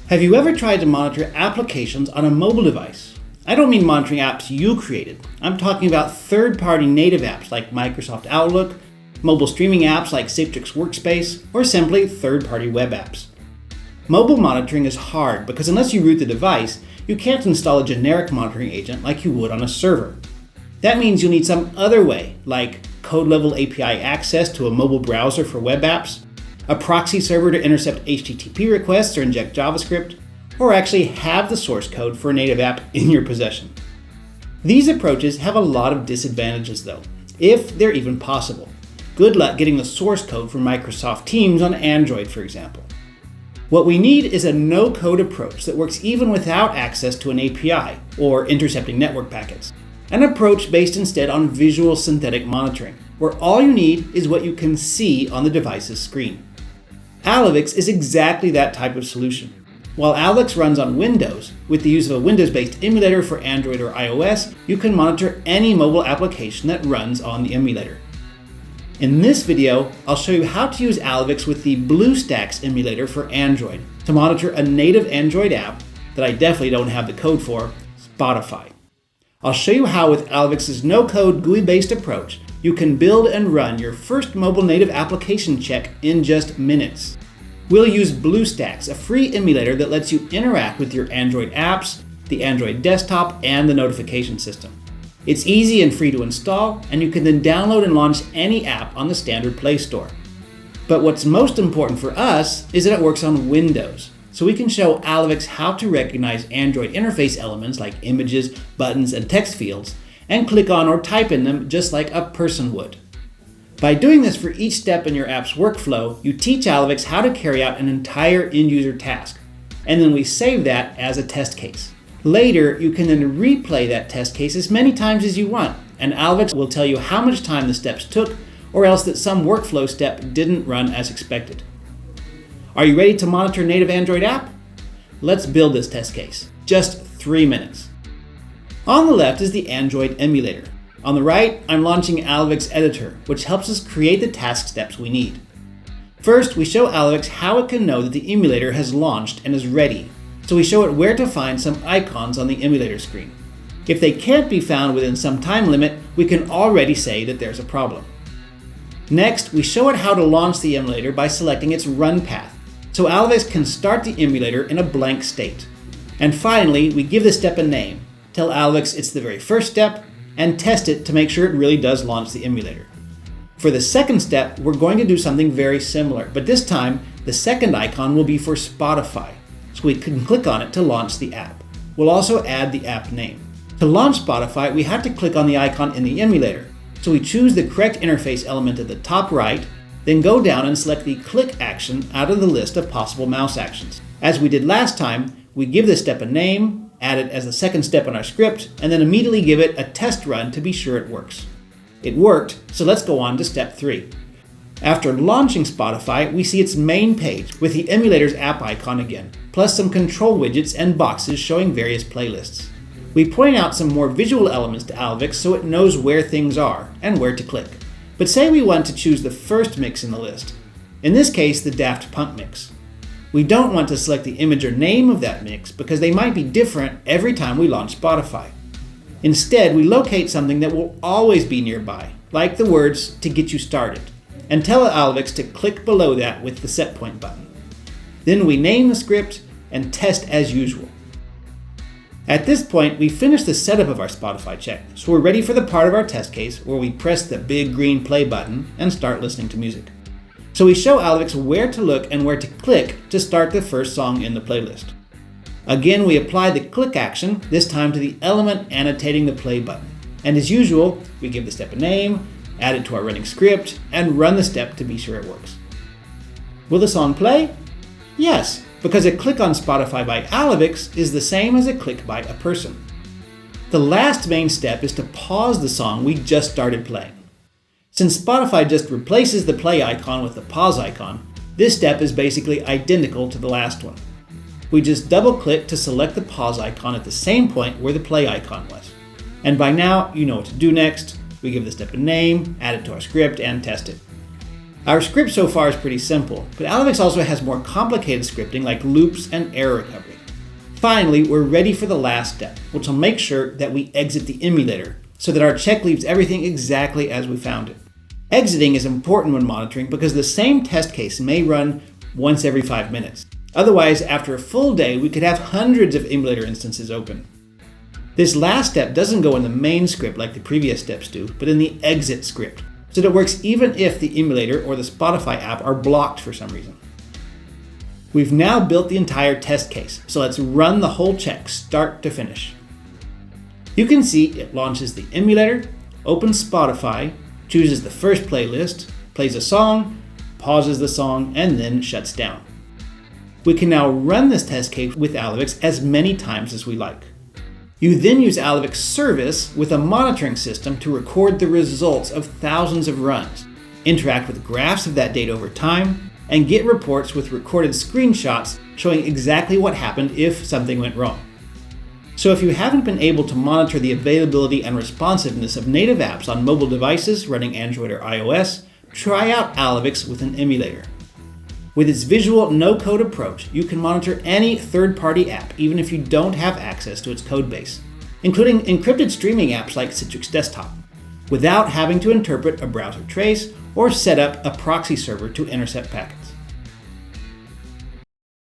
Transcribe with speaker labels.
Speaker 1: Have you ever tried to monitor applications on a mobile device? I don't mean monitoring apps you created. I'm talking about third-party native apps like Microsoft Outlook, mobile streaming apps like Citrix Workspace, or simply third-party web apps. Mobile monitoring is hard because unless you root the device, you can't install a generic monitoring agent like you would on a server. That means you'll need some other way, like code-level API access to a mobile browser for web apps, a proxy server to intercept HTTP requests or inject JavaScript, or actually have the source code for a native app in your possession. These approaches have a lot of disadvantages though, if they're even possible. Good luck getting the source code for Microsoft Teams on Android, for example. What we need is a no-code approach that works even without access to an API or intercepting network packets. An approach based instead on visual synthetic monitoring, where all you need is what you can see on the device's screen. Alyvix is exactly that type of solution. While Alyvix runs on Windows, with the use of a Windows-based emulator for Android or iOS, you can monitor any mobile application that runs on the emulator. In this video, I'll show you how to use Alyvix with the BlueStacks emulator for Android to monitor a native Android app that I definitely don't have the code for, Spotify. I'll show you how with Alyvix's no-code GUI-based approach, you can build and run your first mobile native application check in just minutes. We'll use BlueStacks, a free emulator that lets you interact with your Android apps, the Android desktop, and the notification system. It's easy and free to install, and you can then download and launch any app on the standard Play Store. But what's most important for us is that it works on Windows, so we can show Alyvix how to recognize Android interface elements like images, buttons, and text fields, and click on or type in them just like a person would. By doing this for each step in your app's workflow, you teach Alyvix how to carry out an entire end-user task, and then we save that as a test case. Later, you can then replay that test case as many times as you want, and Alyvix will tell you how much time the steps took, or else that some workflow step didn't run as expected. Are you ready to monitor a native Android app? Let's build this test case. Just 3 minutes. On the left is the Android emulator. On the right, I'm launching Alyvix Editor, which helps us create the task steps we need. First, we show Alyvix how it can know that the emulator has launched and is ready. So we show it where to find some icons on the emulator screen. If they can't be found within some time limit, we can already say that there's a problem. Next, we show it how to launch the emulator by selecting its run path, so Alyvix can start the emulator in a blank state. And finally, we give the step a name, tell Alyvix it's the very first step, and test it to make sure it really does launch the emulator. For the second step, we're going to do something very similar, but this time, the second icon will be for Spotify. So we can click on it to launch the app. We'll also add the app name. To launch Spotify, we have to click on the icon in the emulator. So we choose the correct interface element at the top right, then go down and select the click action out of the list of possible mouse actions. As we did last time, we give this step a name, add it as the second step in our script, and then immediately give it a test run to be sure it works. It worked, so let's go on to step 3. After launching Spotify, we see its main page with the emulator's app icon again, plus some control widgets and boxes showing various playlists. We point out some more visual elements to Alyvix so it knows where things are and where to click. But say we want to choose the first mix in the list. In this case, the Daft Punk mix. We don't want to select the image or name of that mix because they might be different every time we launch Spotify. Instead, we locate something that will always be nearby, like the words "to get you started," and tell Alyvix to click below that with the set point button. Then we name the script and test as usual. At this point, we finish the setup of our Spotify check, so we're ready for the part of our test case where we press the big green play button and start listening to music. So we show Alyvix where to look and where to click to start the first song in the playlist. Again, we apply the click action, this time to the element annotating the play button. And as usual, we give the step a name, add it to our running script, and run the step to be sure it works. Will the song play? Yes, because a click on Spotify by Alyvix is the same as a click by a person. The last main step is to pause the song we just started playing. Since Spotify just replaces the play icon with the pause icon, this step is basically identical to the last one. We just double-click to select the pause icon at the same point where the play icon was. And by now, you know what to do next. We give the step a name, add it to our script, and test it. Our script so far is pretty simple, but Alyvix also has more complicated scripting like loops and error recovery. Finally, we're ready for the last step, which will make sure that we exit the emulator so that our check leaves everything exactly as we found it. Exiting is important when monitoring because the same test case may run once every 5 minutes. Otherwise, after a full day, we could have hundreds of emulator instances open. This last step doesn't go in the main script like the previous steps do, but in the exit script, so that it works even if the emulator or the Spotify app are blocked for some reason. We've now built the entire test case, so let's run the whole check start to finish. You can see it launches the emulator, opens Spotify, chooses the first playlist, plays a song, pauses the song, and then shuts down. We can now run this test case with Alyvix as many times as we like. You then use Alyvix service with a monitoring system to record the results of thousands of runs, interact with graphs of that data over time, and get reports with recorded screenshots showing exactly what happened if something went wrong. So if you haven't been able to monitor the availability and responsiveness of native apps on mobile devices running Android or iOS, try out Alyvix with an emulator. With its visual no-code approach, you can monitor any third-party app even if you don't have access to its codebase, including encrypted streaming apps like Citrix Desktop, without having to interpret a browser trace or set up a proxy server to intercept packets.